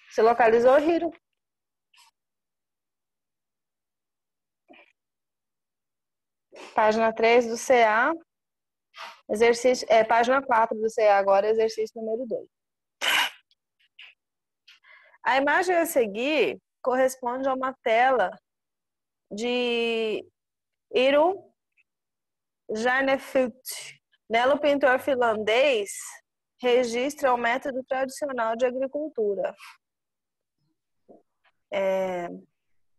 Você localizou, Hiro? Página 3 do CA. Exercício, página 4 do CA agora, exercício número 2. A imagem a seguir corresponde a uma tela de Hiro Jarnefelt. Nela, o pintor finlandês registra o método tradicional de agricultura.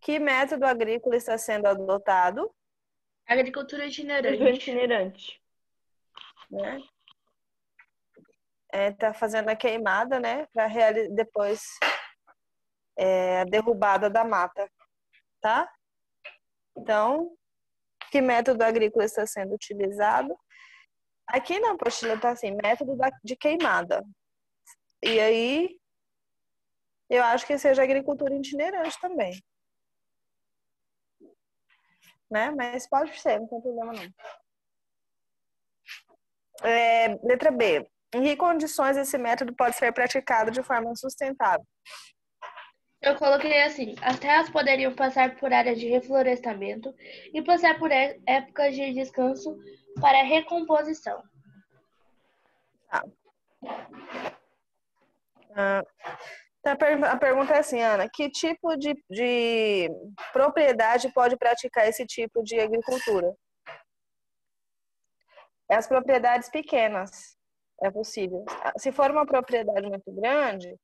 Que método agrícola está sendo adotado? Agricultura itinerante. Né? Tá fazendo a queimada, né? Para depois a derrubada da mata, tá? Então, que método agrícola está sendo utilizado? Aqui na apostila tá assim, método de queimada. E aí, eu acho que seja agricultura itinerante também. Né? Mas pode ser, não tem problema não. Letra B. Em que condições esse método pode ser praticado de forma sustentável? Eu coloquei assim: as terras poderiam passar por áreas de reflorestamento e passar por épocas de descanso para recomposição. Tá. A pergunta é assim, Ana, que tipo de propriedade pode praticar esse tipo de agricultura? As propriedades pequenas, é possível. Se for uma propriedade muito grande,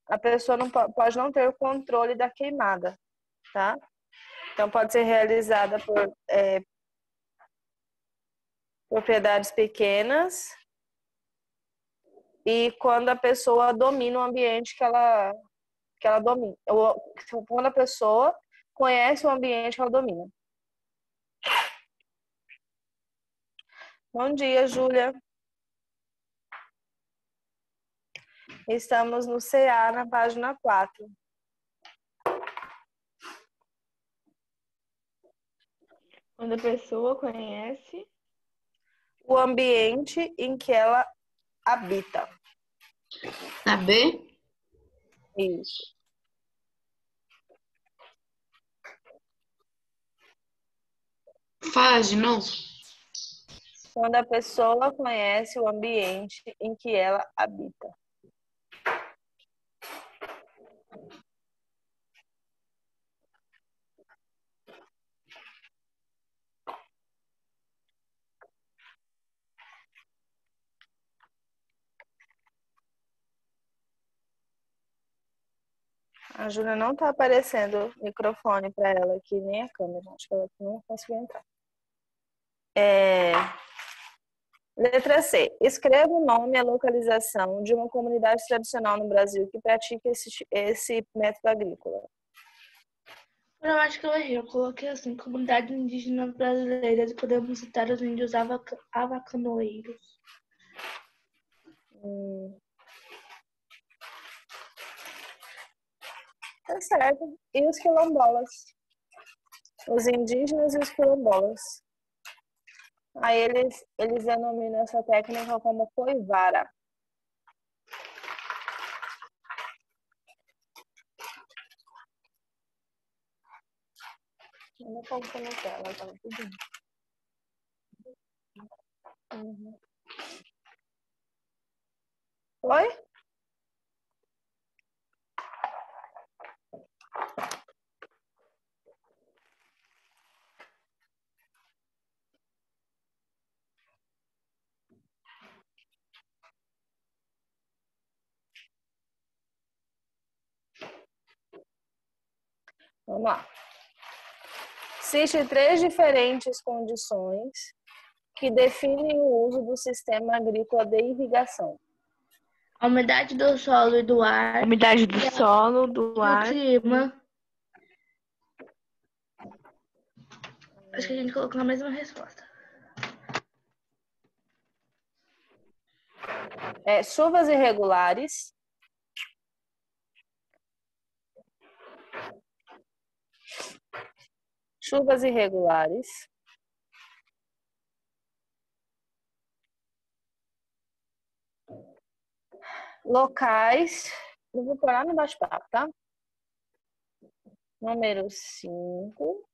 a pessoa pode não ter o controle da queimada, tá? Então, pode ser realizada por propriedades pequenas e quando a pessoa domina o ambiente que ela domina. Ou quando a pessoa conhece o ambiente que ela domina. Bom dia, Júlia. Estamos no CA, na página 4. Quando a pessoa conhece o ambiente em que ela habita. Na B? Isso. Fala de novo. Quando a pessoa conhece o ambiente em que ela habita. A Júlia não está aparecendo o microfone para ela aqui, nem a câmera. Acho que ela não conseguiu entrar. Letra C. Escreva o nome e a localização de uma comunidade tradicional no Brasil que pratica esse método agrícola. Eu acho que eu errei. Eu coloquei assim: comunidades indígenas brasileiras, e podemos citar os índios avacanoeiros. Tá certo. E os quilombolas? Os indígenas e os quilombolas. Aí eles denominam essa técnica como coivara. Não vou colocar na tela, tá tudo. Oi? Vamos lá. Existem 3 diferentes condições que definem o uso do sistema agrícola de irrigação. A umidade do solo e do ar. a umidade do solo, do O ar. clima. Acho que a gente colocou a mesma resposta. Chuvas irregulares. Chuvas irregulares. locais. Eu vou pôr lá no bate-papo, tá? Número 5.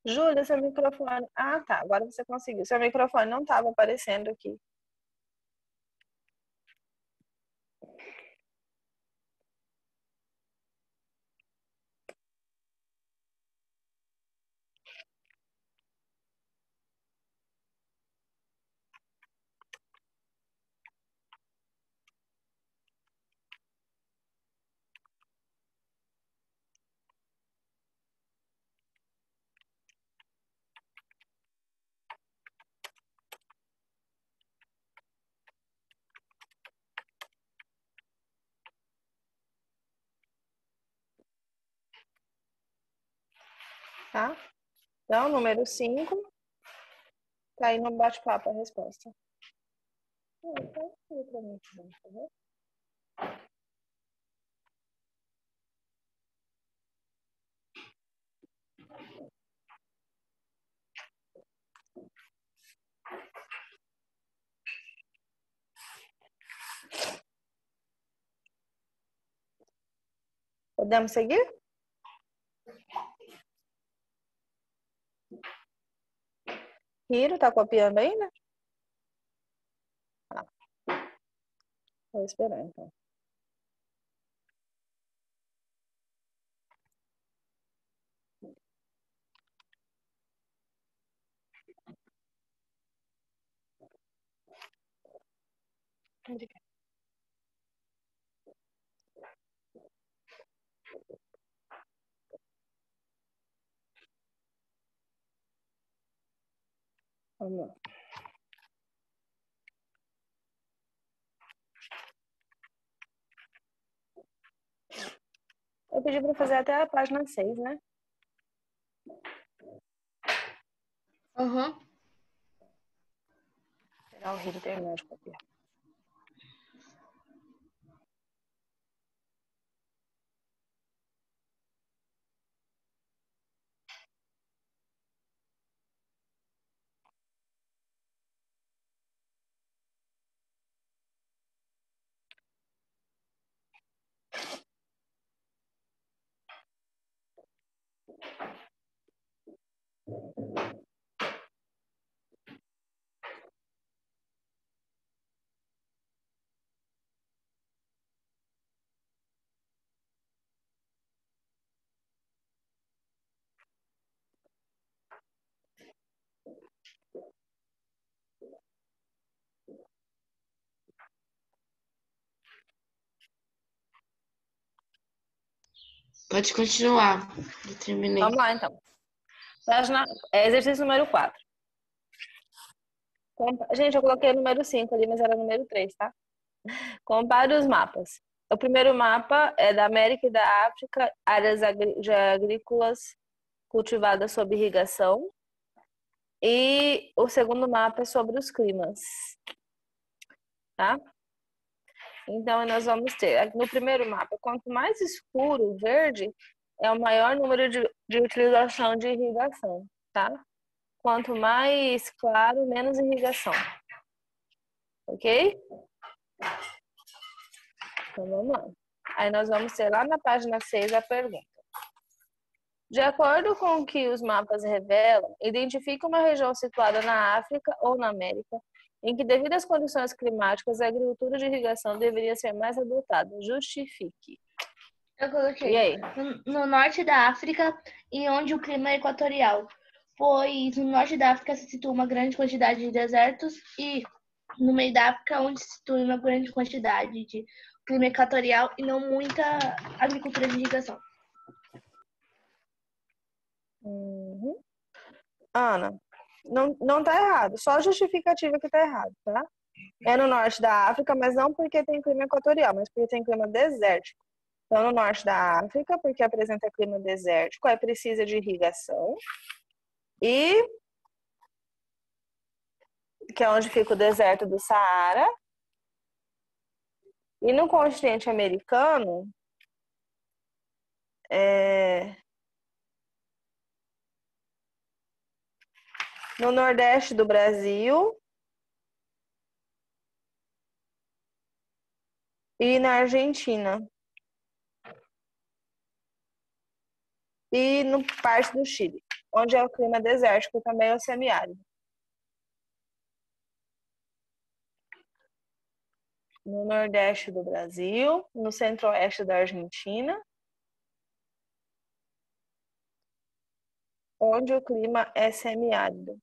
Júlia, seu microfone. Ah, tá. Agora você conseguiu. Seu microfone não estava aparecendo aqui. Tá? Então, número 5. Tá aí no bate-papo a resposta. Então, pra mim, tá bom? Podemos seguir? Hiro, tá copiando ainda? Tá. Vou esperar, então. Vamos lá. Eu pedi para fazer até a página 6, né? Aham. Esperar o Hiro terminar de copiar. Pode continuar. Eu terminei. Vamos lá, então. Página, exercício número 4. Gente, eu coloquei o número 5 ali, mas era o número 3, tá? Compare os mapas. O primeiro mapa é da América e da África, áreas agrícolas cultivadas sob irrigação. E o segundo mapa é sobre os climas, tá? Então, nós vamos ter, no primeiro mapa, quanto mais escuro, verde, é o maior número de utilização de irrigação, tá? Quanto mais claro, menos irrigação. Ok? Então, vamos lá. Aí nós vamos ter lá na página 6 a pergunta. De acordo com o que os mapas revelam, identifique uma região situada na África ou na América em que, devido às condições climáticas, a agricultura de irrigação deveria ser mais adotada. Justifique. Eu coloquei E aí? no norte da África e onde o clima é equatorial, pois no norte da África se situa uma grande quantidade de desertos e no meio da África onde se situa uma grande quantidade de clima equatorial e não muita agricultura de irrigação. Uhum. Ana, não tá errado, só a justificativa que tá errado, tá? É no norte da África, mas não porque tem clima equatorial, mas porque tem clima desértico. Então, no norte da África, porque apresenta clima desértico, aí precisa de irrigação. E que é onde fica o deserto do Saara. E no continente americano, no nordeste do Brasil e na Argentina. E no parte do Chile, onde é o clima desértico, também é o semiárido. No nordeste do Brasil, no centro-oeste da Argentina, onde o clima é semiárido.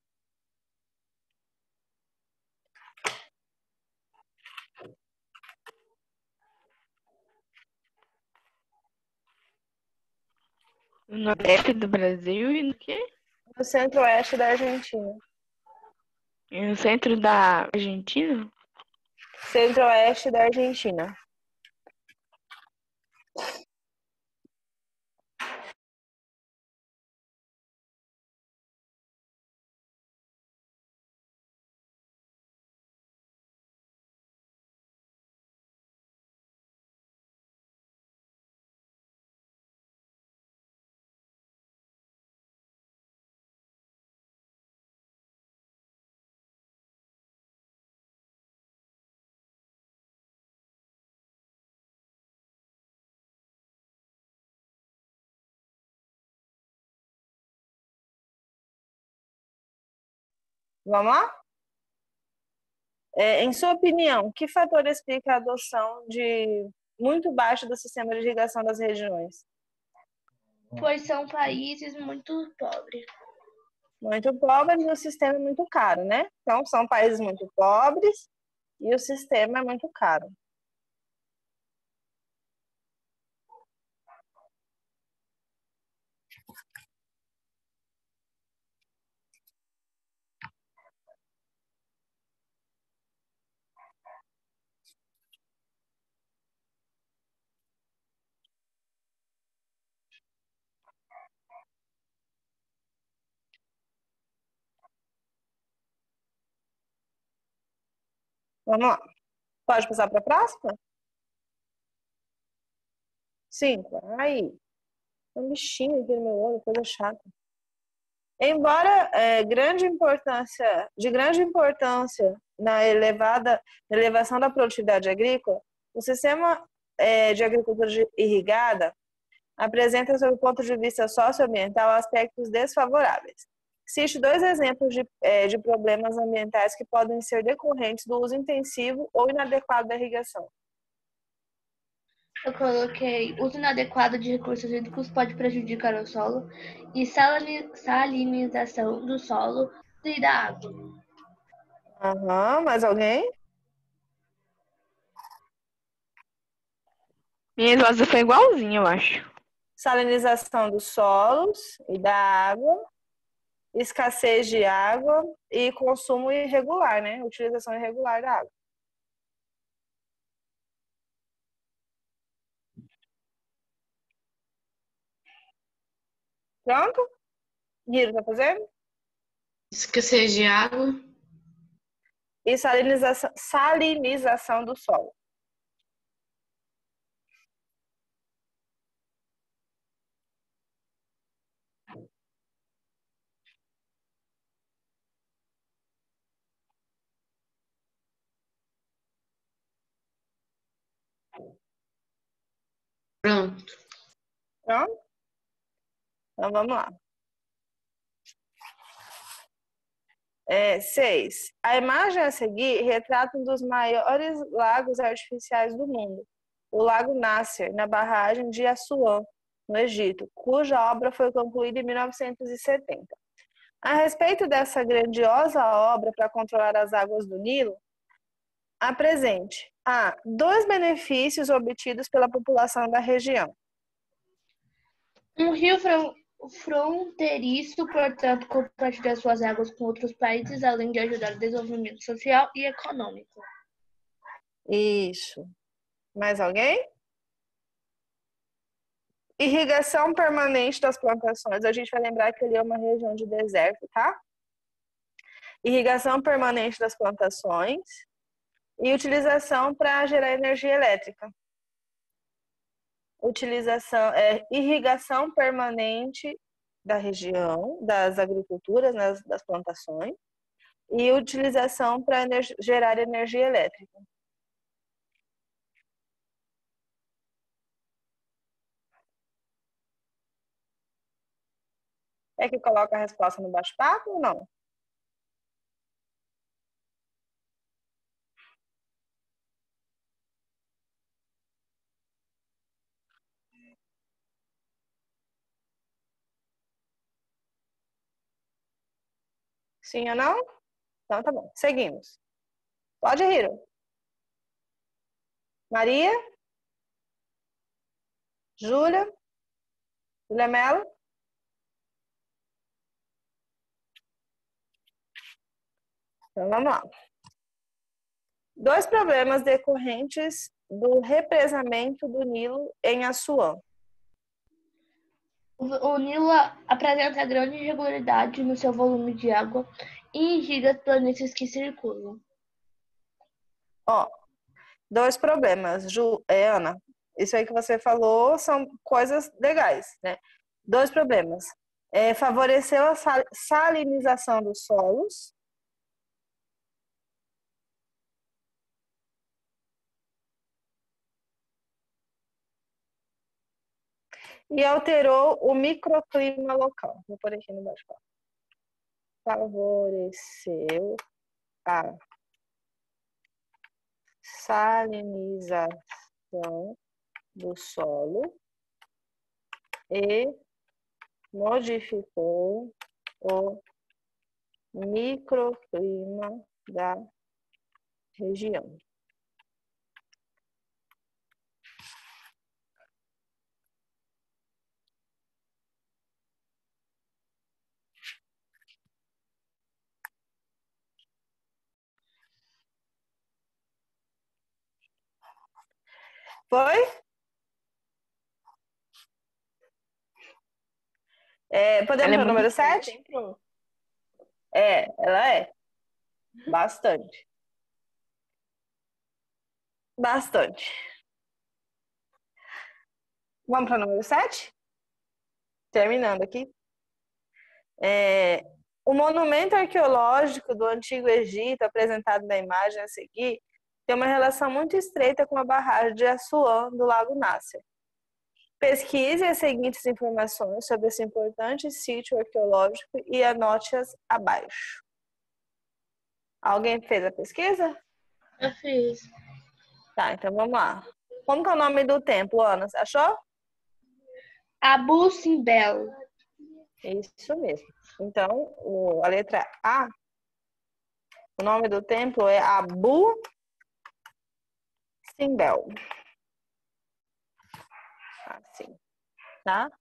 No nordeste do Brasil e no quê? No centro-oeste da Argentina. E no centro da Argentina? Centro-oeste da Argentina. Vamos lá? Em sua opinião, que fator explica a adoção de muito baixo do sistema de irrigação das regiões? Pois são países muito pobres. Muito pobres e o sistema é muito caro, né? Então, são países muito pobres e o sistema é muito caro. Vamos lá. Pode passar para a próxima? 5. Aí, um bichinho aqui no meu olho, coisa chata. Embora de grande importância na elevação da produtividade agrícola, o sistema de agricultura irrigada apresenta, sob o ponto de vista socioambiental, aspectos desfavoráveis. Existem dois exemplos de problemas ambientais que podem ser decorrentes do uso intensivo ou inadequado da irrigação. Eu coloquei uso inadequado de recursos hídricos pode prejudicar o solo e salinização do solo e da água. Mais alguém? Minha resposta foi igualzinha, eu acho. Salinização dos solos e da água, escassez de água e consumo irregular, né? Utilização irregular da água. Pronto? Guido, tá fazendo? Escassez de água. E salinização do solo. Pronto. Pronto? Então, vamos lá. 6. A imagem a seguir retrata um dos maiores lagos artificiais do mundo, o Lago Nasser, na barragem de Assuã, no Egito, cuja obra foi concluída em 1970. A respeito dessa grandiosa obra para controlar as águas do Nilo, apresente A. 2 benefícios obtidos pela população da região. Um rio fronteiriço, portanto, compartilha suas águas com outros países, além de ajudar o desenvolvimento social e econômico. Isso. Mais alguém? Irrigação permanente das plantações. A gente vai lembrar que ali é uma região de deserto, tá? Irrigação permanente das plantações e utilização para gerar energia elétrica. Irrigação permanente da região, das agriculturas, das plantações, e utilização para gerar energia elétrica. É que coloca a resposta no bate-papo ou não? Sim ou não? Então tá bom. Seguimos. Pode, Hiro. Maria? Júlia? Júlia Mello? Então vamos lá. 2 problemas decorrentes do represamento do Nilo em Assuã. O Nilo apresenta grande irregularidade no seu volume de água e irriga as planícies que circulam. 2 problemas, Ana. Isso aí que você falou são coisas legais, né? 2 problemas. Favoreceu a salinização dos solos. E alterou o microclima local. Vou pôr aqui no bate-papo. Favoreceu a salinização do solo e modificou o microclima da região. Foi? Podemos ir ao número 7? Ela é. Bastante. Bastante. Vamos para o número 7? Terminando aqui. O monumento arqueológico do Antigo Egito, apresentado na imagem a seguir, tem uma relação muito estreita com a barragem de Assuã, do Lago Nasser. Pesquise as seguintes informações sobre esse importante sítio arqueológico e anote-as abaixo. Alguém fez a pesquisa? Eu fiz. Tá, então vamos lá. Como que é o nome do templo, Ana? Você achou? Abu Simbel. Isso mesmo. Então, a letra A, o nome do templo é Abu Simbel. Assim, tá?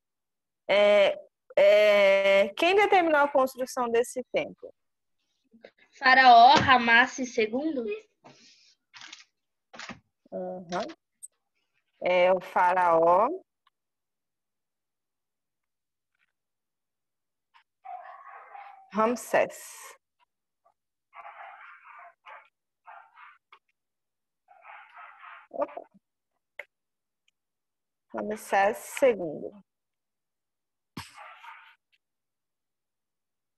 Quem determinou a construção desse templo? Faraó Ramesses II. É o faraó Ramsés. Opa. Ramsés II.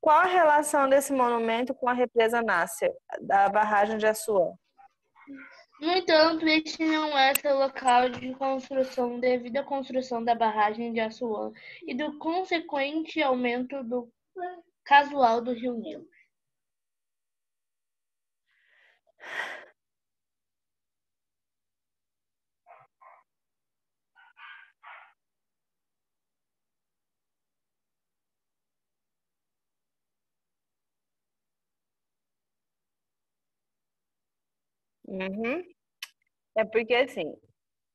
Qual a relação desse monumento com a represa Nasser, da barragem de Assuã? No entanto, este não é seu local de construção devido à construção da barragem de Assuã e do consequente aumento do casual do Rio Nilo. Uhum. É porque, assim,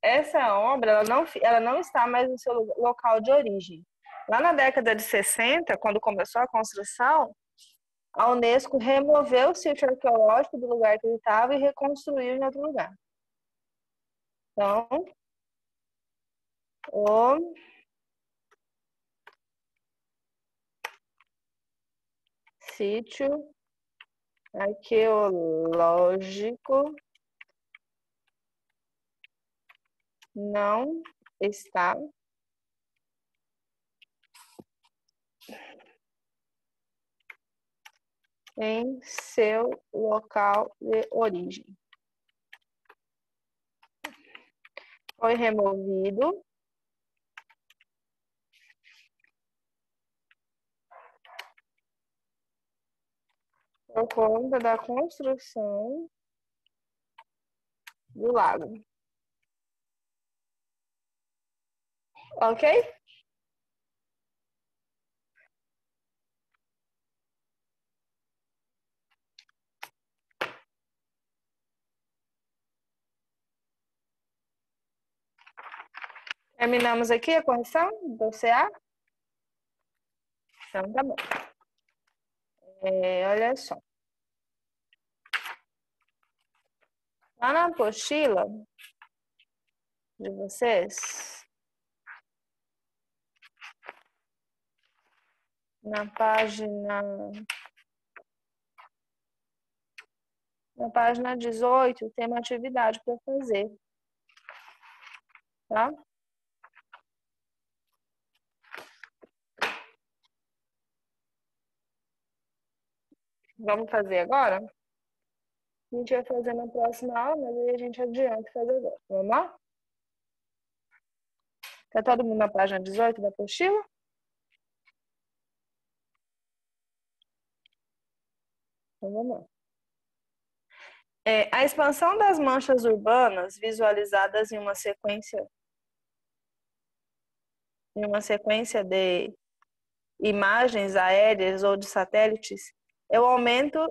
essa obra ela não está mais no seu local de origem. Lá na década de 60, quando começou a construção, a Unesco removeu o sítio arqueológico do lugar que ele estava e reconstruiu em outro lugar. Então, o sítio arqueológico não está em seu local de origem. Foi removido por conta da construção do lago. Ok? Terminamos aqui a correção do CA? Então, tá bom. Olha só. Lá na apostila de vocês, na página 18, tem uma atividade para fazer. Tá? Vamos fazer agora? A gente vai fazer na próxima aula, mas aí a gente adianta e fazer agora. Vamos lá? Tá todo mundo na página 18 da apostila? Então vamos lá. A expansão das manchas urbanas visualizadas em uma sequência de imagens aéreas ou de satélites e o aumento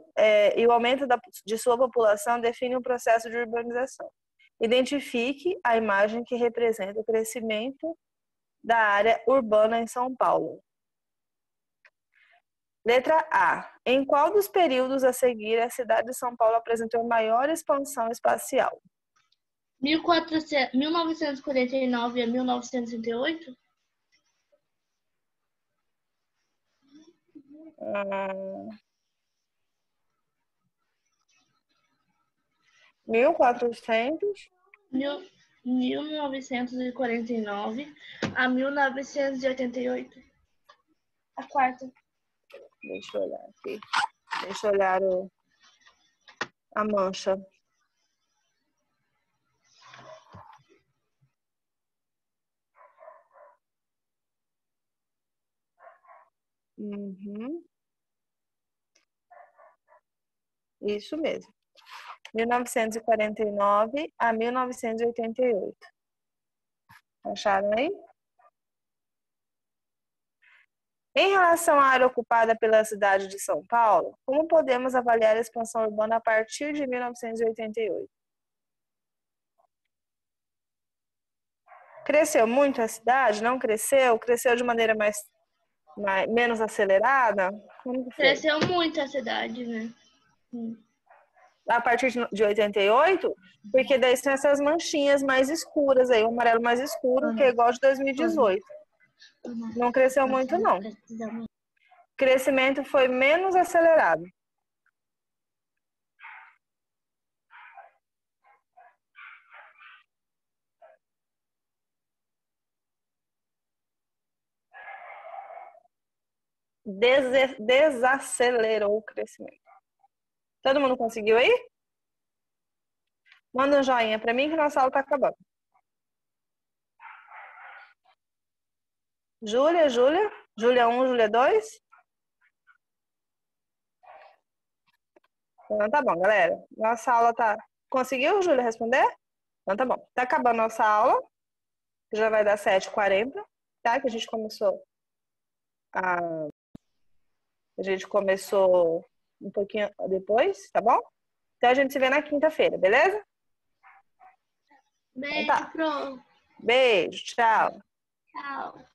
de sua população define um processo de urbanização. Identifique a imagem que representa o crescimento da área urbana em São Paulo. Letra A. Em qual dos períodos a seguir a cidade de São Paulo apresentou maior expansão espacial? 1949 a 1938? 1949 a 1988. A quarta. Deixa eu olhar aqui. Deixa eu olhar a mancha. Uhum. Isso mesmo. 1949 a 1988. Acharam aí? Em relação à área ocupada pela cidade de São Paulo, como podemos avaliar a expansão urbana a partir de 1988? Cresceu muito a cidade? Não cresceu? Cresceu de maneira menos acelerada? Como que foi? Cresceu muito a cidade, né? A partir de 88? Porque daí são essas manchinhas mais escuras aí, o amarelo mais escuro, que é igual de 2018. Não cresceu muito, não. crescimento foi menos acelerado? Desacelerou o crescimento. Todo mundo conseguiu aí? Manda um joinha para mim que nossa aula tá acabando. Júlia 1, Júlia 2. Então tá bom, galera. Nossa aula tá... Conseguiu, Júlia, responder? Então tá bom. Tá acabando nossa aula. Já vai dar 7h40, tá? Que a gente começou um pouquinho depois, tá bom? Então a gente se vê na quinta-feira, beleza? Beijo, Então tá. Pro. Beijo, tchau. Tchau.